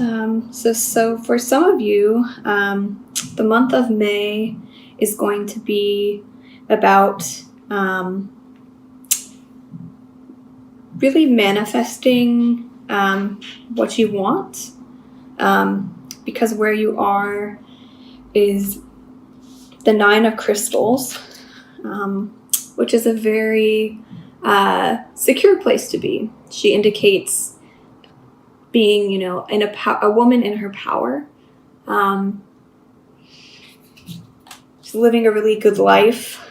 So for some of you, the month of May is going to be about really manifesting what you want, because where you are is the Nine of Crystals, which is a very secure place to be. She indicates being, in a woman in her power. She's living a really good life.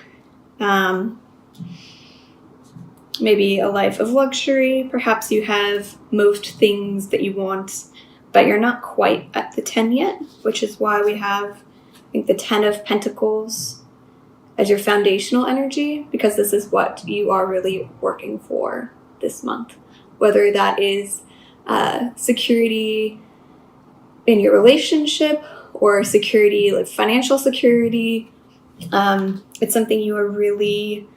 Maybe a life of luxury. Perhaps you have most things that you want, but you're not quite at the 10 yet, which is why we have, I think, the 10 of Pentacles as your foundational energy, because this is what you are really working for this month. Whether that is security in your relationship or security, like financial security, it's something you are really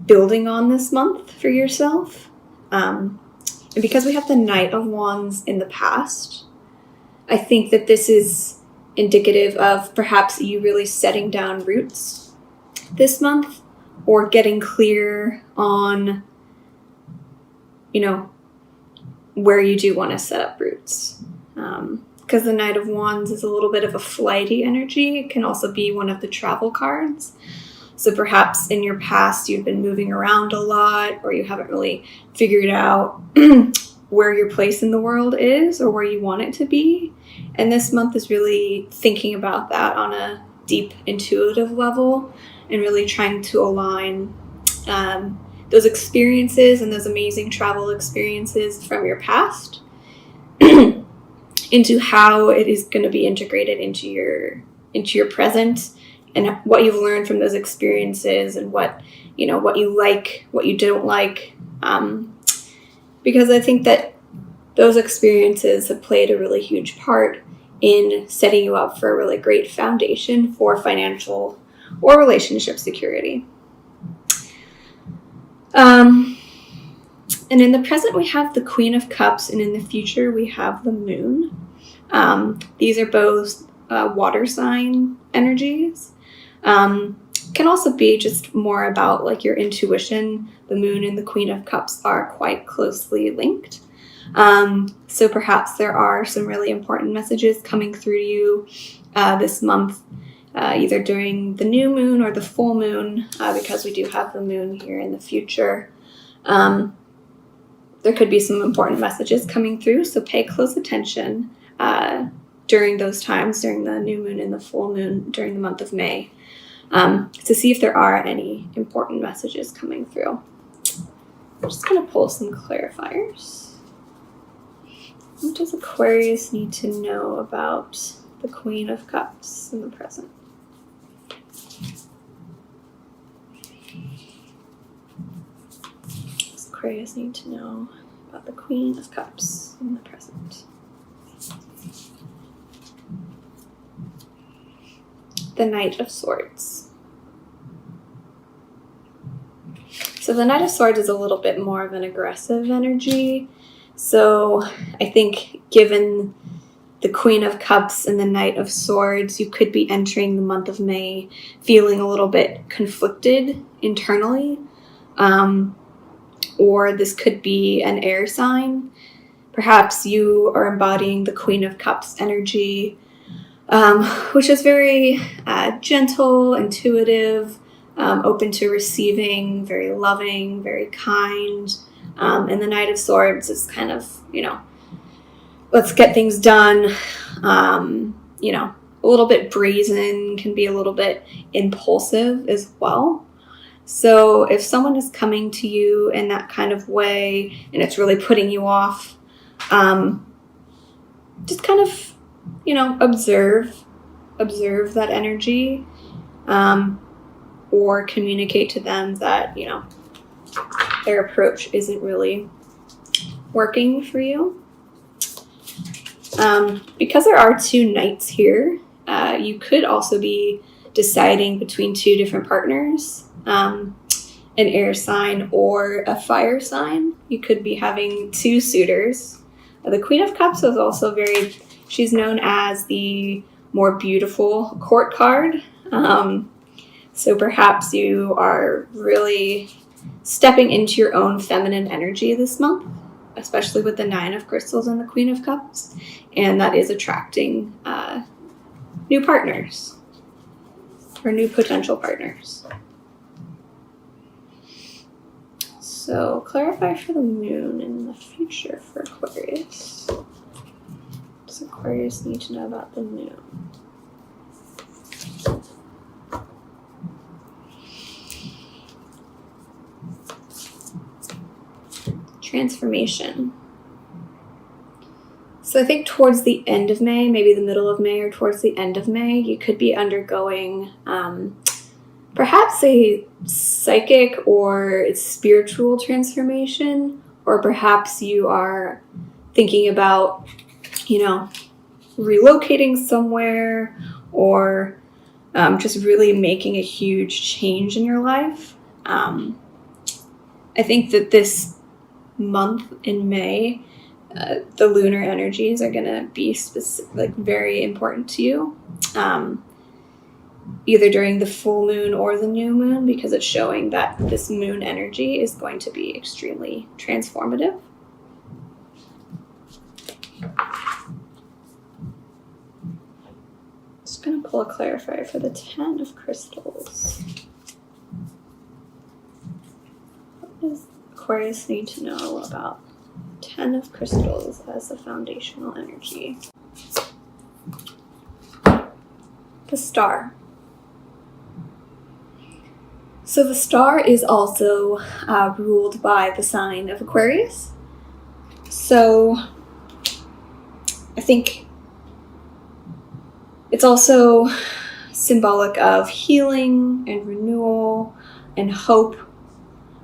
building on this month for yourself. And because we have the Knight of Wands in the past, I think that this is indicative of perhaps you really setting down roots this month, or getting clear on, where you do want to set up roots. Because the Knight of Wands is a little bit of a flighty energy. It can also be one of the travel cards. So perhaps in your past you've been moving around a lot, or you haven't really figured out where your place in the world is or where you want it to be. And this month is really thinking about that on a deep intuitive level and really trying to align those experiences and those amazing travel experiences from your past into how it is going to be integrated into your present, and what you've learned from those experiences, and what you like, what you don't like. Because I think that those experiences have played a really huge part in setting you up for a really great foundation for financial or relationship security. And in the present, we have the Queen of Cups, and in the future, we have the Moon. These are both water sign energies. Can also be just more about like your intuition. The Moon and the Queen of Cups are quite closely linked. So perhaps there are some really important messages coming through to you this month, either during the new moon or the full moon, because we do have the moon here in the future. There could be some important messages coming through, so pay close attention during those times, during the new moon and the full moon during the month of May, to see if there are any important messages coming through. I'm just going to pull some clarifiers. What does Aquarius need to know about the Queen of Cups in the present? What does Aquarius need to know about the Queen of Cups in the present? The Knight of Swords. So the Knight of Swords is a little bit more of an aggressive energy. So I think given the Queen of Cups and the Knight of Swords, you could be entering the month of May feeling a little bit conflicted internally. Or this could be an air sign. Perhaps you are embodying the Queen of Cups energy, which is very gentle, intuitive, open to receiving, very loving, very kind. And the Knight of Swords is kind of, let's get things done. A little bit brazen, can be a little bit impulsive as well. So if someone is coming to you in that kind of way and it's really putting you off, just kind of, observe that energy, or communicate to them that, their approach isn't really working for you. Because there are two knights here, you could also be deciding between two different partners, an air sign or a fire sign. You could be having two suitors The Queen of Cups is also she's known as the more beautiful court card. So perhaps you are really stepping into your own feminine energy this month, especially with the Nine of Crystals and the Queen of Cups. And that is attracting new partners or new potential partners. So clarify for the moon in the future for Aquarius. Does Aquarius need to know about the moon? Transformation. So I think towards the end of May, maybe the middle of May or towards the end of May, you could be undergoing perhaps a psychic or spiritual transformation, or perhaps you are thinking about, relocating somewhere, or just really making a huge change in your life. I think that this month in May, the lunar energies are going to be very important to you, either during the full moon or the new moon, because it's showing that this moon energy is going to be extremely transformative. Just going to pull a clarifier for the 10 of Crystals. What does Aquarius need to know about 10 of Crystals as a foundational energy? The Star. So the Star is also ruled by the sign of Aquarius. So I think it's also symbolic of healing and renewal and hope.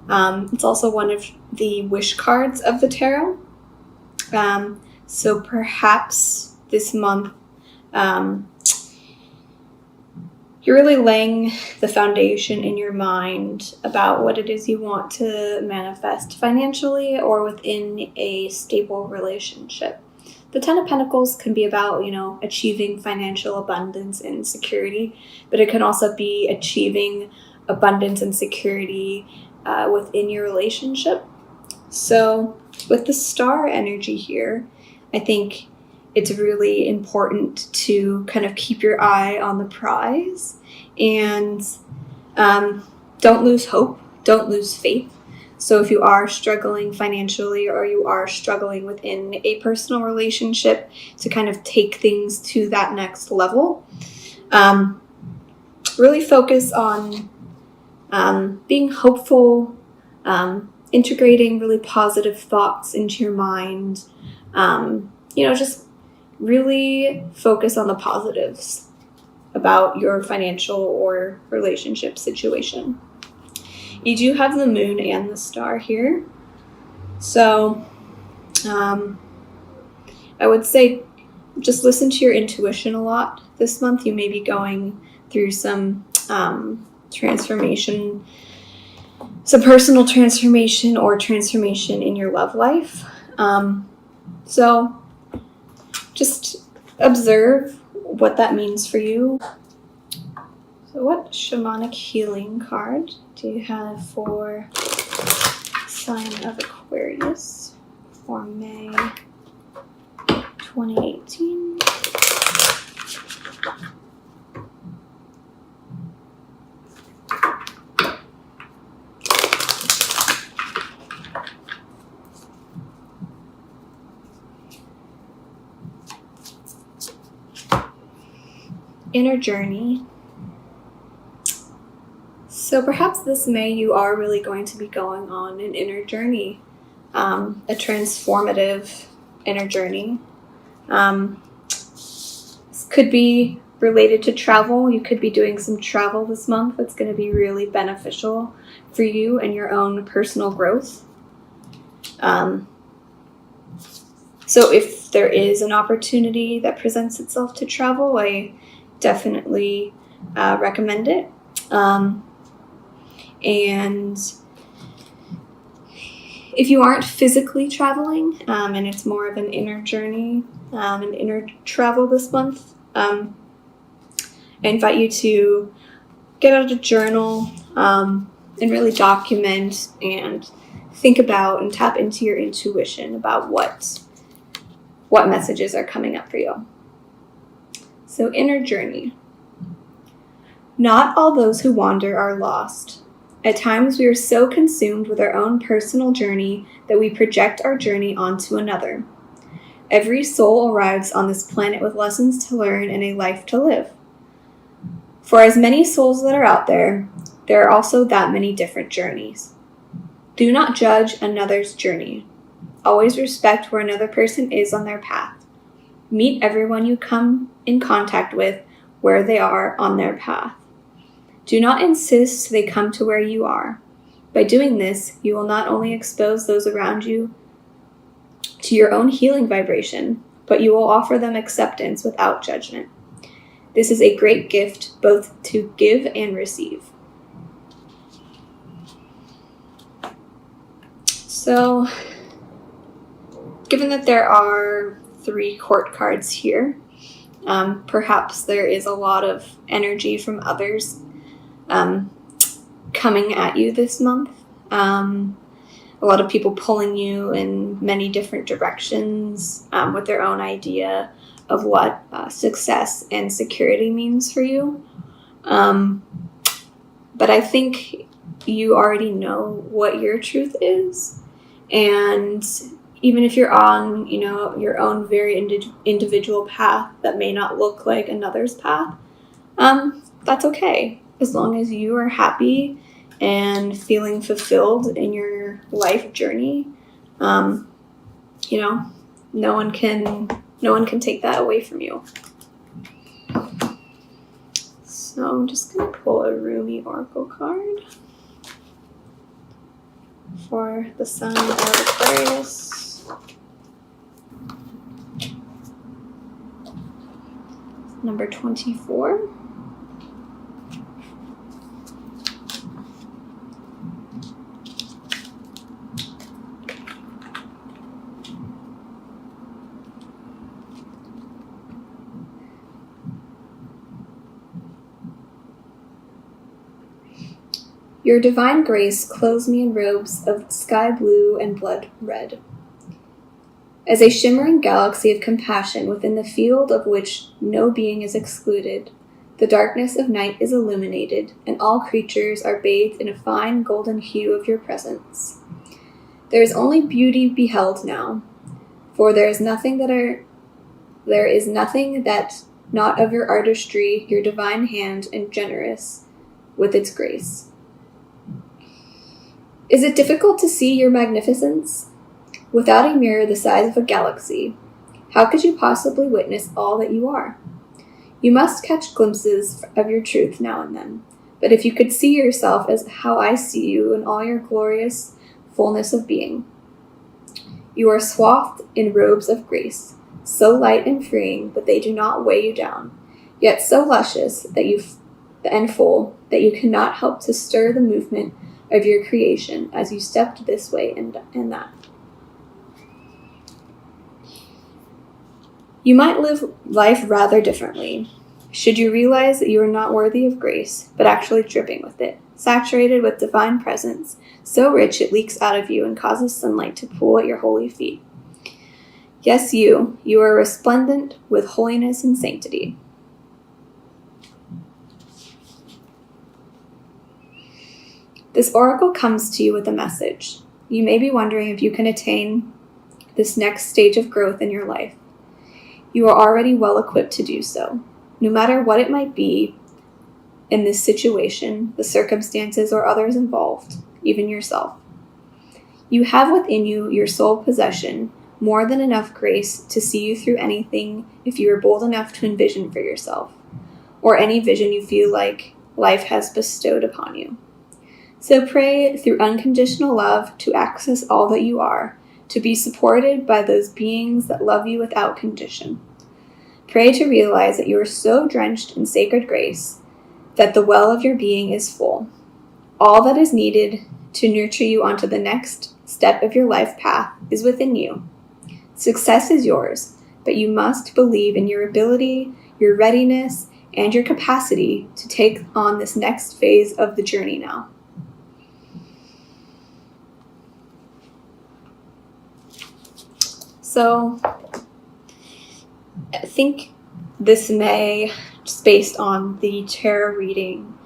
It's also one of the wish cards of the tarot. So perhaps this month, you're really laying the foundation in your mind about what it is you want to manifest financially or within a stable relationship. The 10 of Pentacles can be about, achieving financial abundance and security, but it can also be achieving abundance and security within your relationship. So with the Star energy here, I think it's really important to kind of keep your eye on the prize and don't lose hope, don't lose faith. So if you are struggling financially or you are struggling within a personal relationship, to kind of take things to that next level, really focus on being hopeful, integrating really positive thoughts into your mind, just really focus on the positives about your financial or relationship situation. You do have the moon and the star here. So I would say just listen to your intuition a lot this month. You may be going through some transformation, some personal transformation or transformation in your love life. So just observe what that means for you. So what shamanic healing card do you have for sign of Aquarius for May 2018? Inner journey. So perhaps this May you are really going to be going on an inner journey, a transformative inner journey. This could be related to travel. You could be doing some travel this month that's going to be really beneficial for you and your own personal growth. So if there is an opportunity that presents itself to travel, I definitely recommend it. And If you aren't physically traveling, and it's more of an inner journey, an inner travel this month, I invite you to get out a journal and really document and think about and tap into your intuition about what messages are coming up for you. So, inner journey. Not all those who wander are lost. At times we are so consumed with our own personal journey that we project our journey onto another. Every soul arrives on this planet with lessons to learn and a life to live. For as many souls that are out there, there are also that many different journeys. Do not judge another's journey. Always respect where another person is on their path. Meet everyone you come in contact with where they are on their path. Do not insist they come to where you are. By doing this, you will not only expose those around you to your own healing vibration, but you will offer them acceptance without judgment. This is a great gift both to give and receive. So, given that there are 3 court cards here, perhaps there is a lot of energy from others coming at you this month. A lot of people pulling you in many different directions with their own idea of what success and security means for you. But I think you already know what your truth is. And even if you're on, your own very individual path that may not look like another's path, that's okay. As long as you are happy and feeling fulfilled in your life journey, no one can take that away from you. So I'm just going to pull a Rumi Oracle card for the sign of Aquarius. Number 24. Your divine grace clothes me in robes of sky blue and blood red. As a shimmering galaxy of compassion within the field of which no being is excluded, the darkness of night is illuminated, and all creatures are bathed in a fine golden hue of your presence. There is only beauty beheld now, for there is nothing that not of your artistry, your divine hand, and generous with its grace. Is it difficult to see your magnificence? Without a mirror the size of a galaxy, how could you possibly witness all that you are? You must catch glimpses of your truth now and then, but if you could see yourself as how I see you in all your glorious fullness of being. You are swathed in robes of grace, so light and freeing that they do not weigh you down, yet so luscious and full that you cannot help to stir the movement of your creation as you stepped this way and that. You might live life rather differently, should you realize that you are not worthy of grace, but actually dripping with it, saturated with divine presence, so rich it leaks out of you and causes sunlight to pool at your holy feet. Yes, you are resplendent with holiness and sanctity. This oracle comes to you with a message. You may be wondering if you can attain this next stage of growth in your life. You are already well equipped to do so. No matter what it might be in this situation, the circumstances, or others involved, even yourself. You have within you your sole possession, more than enough grace to see you through anything if you are bold enough to envision for yourself, or any vision you feel like life has bestowed upon you. So pray through unconditional love to access all that you are, to be supported by those beings that love you without condition. Pray to realize that you are so drenched in sacred grace that the well of your being is full. All that is needed to nurture you onto the next step of your life path is within you. Success is yours, but you must believe in your ability, your readiness, and your capacity to take on this next phase of the journey now. So I think this May, just based on the tarot reading,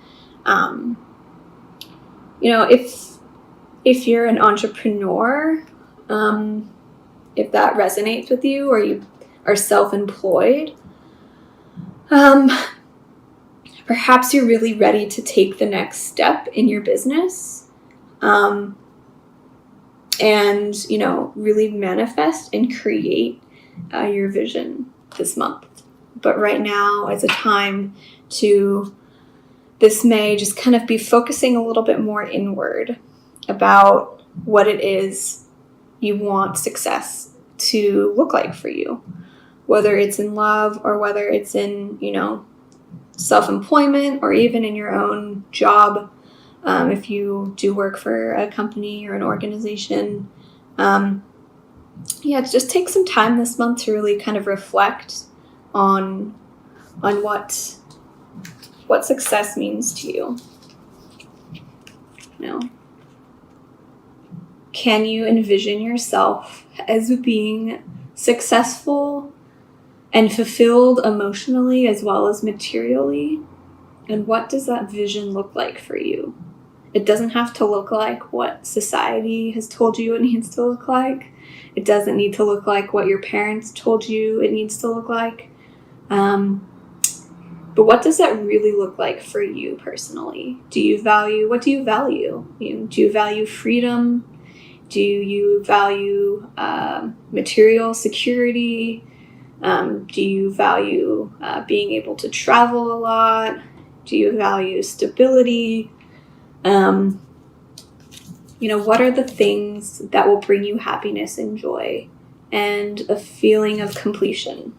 if you're an entrepreneur, if that resonates with you, or you are self-employed, perhaps you're really ready to take the next step in your business, and really manifest and create your vision this month. But right now is a time to, this May, just kind of be focusing a little bit more inward about what it is you want success to look like for you, whether it's in love or whether it's in, self-employment, or even in your own job. If you do work for a company or an organization, just take some time this month to really kind of reflect on what success means to you. Can you envision yourself as being successful and fulfilled emotionally as well as materially? And what does that vision look like for you? It doesn't have to look like what society has told you it needs to look like. It doesn't need to look like what your parents told you it needs to look like. But what does that really look like for you personally? What do you value? Do you value freedom? Do you value material security? Do you value being able to travel a lot? Do you value stability? What are the things that will bring you happiness and joy and a feeling of completion?